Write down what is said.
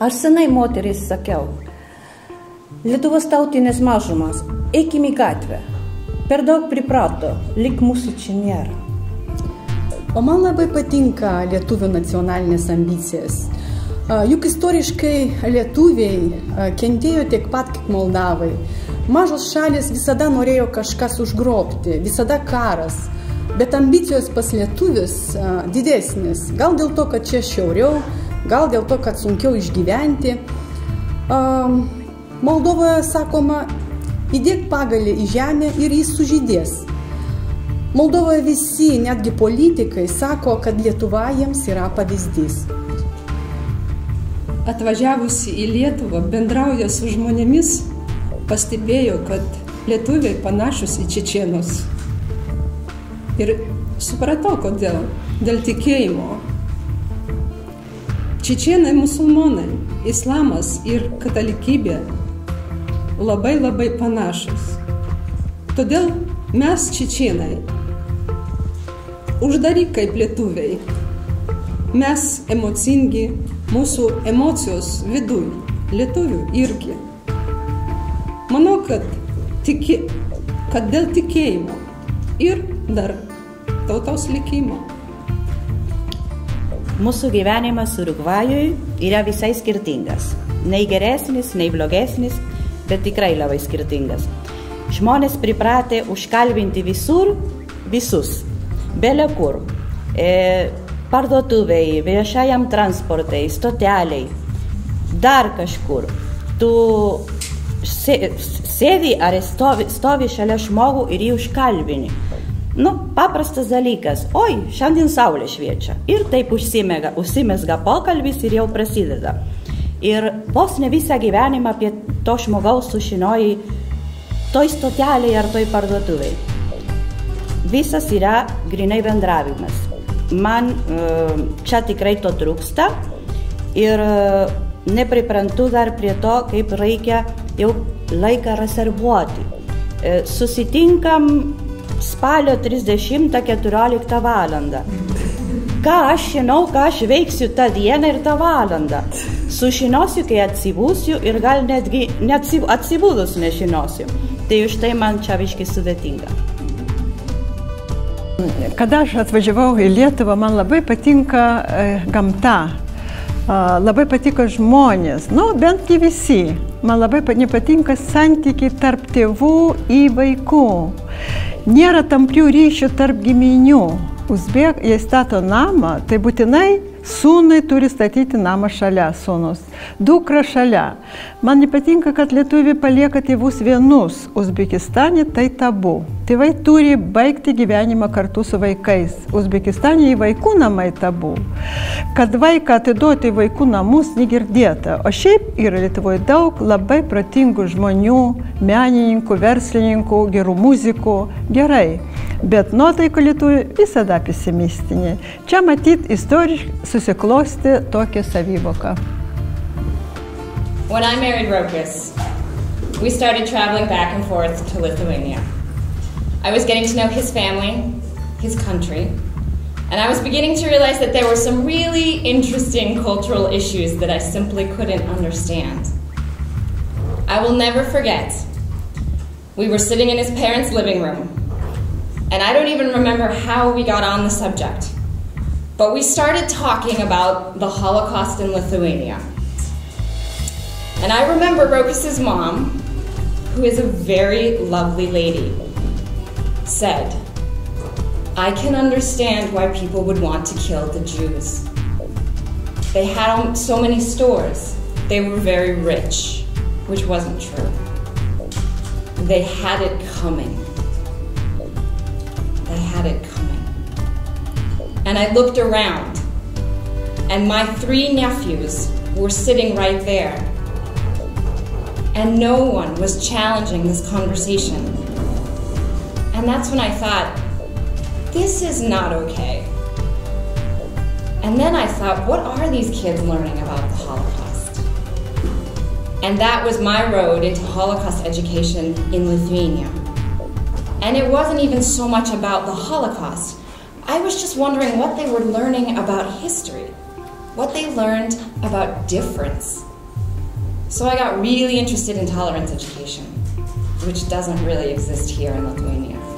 Aš senai moteris sakiau, Lietuvos tautinės mažumas, eikim į gatvę. Per daug priprato, lyg mūsų čia nėra. O man labai patinka lietuvių nacionalinės ambicijas. Juk istoriškai lietuviai kentėjo tiek pat kaip moldavai. Mažos šalis visada norėjo kažkas užgrobti, visada karas. Bet ambicijos pas lietuvius didesnis. Gal dėl to, kad čia šiauriau, gal dėl to, kad sunkiau išgyventi. Moldovoje sakoma, įdėk pagalį į žemę ir jis sužydės. Moldovoje visi, netgi politikai, sako, kad Lietuva jiems yra pavyzdys. Atvažiavusi į Lietuvą, bendrauja su žmonėmis, pastebėjo, kad lietuviai panašus į čečėnus. Ir supratau, kodėl. Dėl tikėjimo. Čečėnai musulmonai, islamas ir katalikybė labai panašus. Todėl mes, čečėnai, uždari kaip lietuviai. Mes emocingi, mūsų emocijos viduj, lietuvių irgi. Manau, kad dėl tikėjimo ir dar tautos likimo. Mūsų gyvenimas Urugvajui yra visai skirtingas. Nei geresnis, nei blogesnis, bet tikrai labai skirtingas. Žmonės pripratę užkalbinti visur, visus, bele kur. Parduotuvei, viešajam transportai, stoteliai, dar kažkur. Tu sėdi ar stovi šalia žmogų ir jį užkalbini. Paprastas dalykas. Oi, šiandien saulė šviečia. Ir taip užsimezga pokalbis ir jau prasideda. Ir vos ne visą gyvenimą apie to žmogaus sužinojai toj stotelėje ar toj parduotuvėj. Visas yra grinai bendravimas. Man čia tikrai to trūksta ir nepriprantu dar prie to, kaip reikia jau laiką rezervuoti. Susitinkam spalio 30-14 valandą. Ką aš žinau, ką aš veiksiu tą dieną ir tą valandą. Sužinosiu, kai atsibusiu ir gal netgi atsibudus nežinosiu. Tai už tai man čia biškai sudėtinga. Kada aš atvažiavau į Lietuvą, man labai patinka gamta. Labai patiko žmonės, bent kai visi. Man labai nepatinka santykiai tarp tėvų į vaikų. Nėra tamprių ryšių tarp giminių. Jei stato namą, tai būtinai sūnai turi statyti namą šalia, sūnus. Dukra šalia. Man nepatinka, kad lietuviai palieka tėvus vienus. Uzbekistane tai tabu. Tėvai turi baigti gyvenimą kartu su vaikais. Uzbekistane į vaikų namai tabu. Kad vaiką atiduoti į vaikų namus negirdėta. O šiaip yra Lietuvoje daug labai protingų žmonių, menininkų, verslininkų, gerų muzikų. Gerai. Bet nuotaika lietuvių visada pesimistinė. Čia matyt istoriškai susiklosti tokią savivoką. When I married Rokas, we started traveling back and forth to Lithuania. I was getting to know his family, his country, and I was beginning to realize that there were some really interesting cultural issues that I simply couldn't understand. I will never forget. We were sitting in his parents' living room, and I don't even remember how we got on the subject. But we started talking about the Holocaust in Lithuania. And I remember Rokas' mom, who is a very lovely lady, said, I can understand why people would want to kill the Jews. They had so many stores. They were very rich, which wasn't true. They had it coming. They had it coming. And I looked around, and my 3 nephews were sitting right there. And no one was challenging this conversation. And that's when I thought, this is not okay. And then I thought, what are these kids learning about the Holocaust? And that was my road into Holocaust education in Lithuania. And it wasn't even so much about the Holocaust. I was just wondering what they were learning about history, what they learned about difference. So I got really interested in tolerance education, which doesn't really exist here in Lithuania.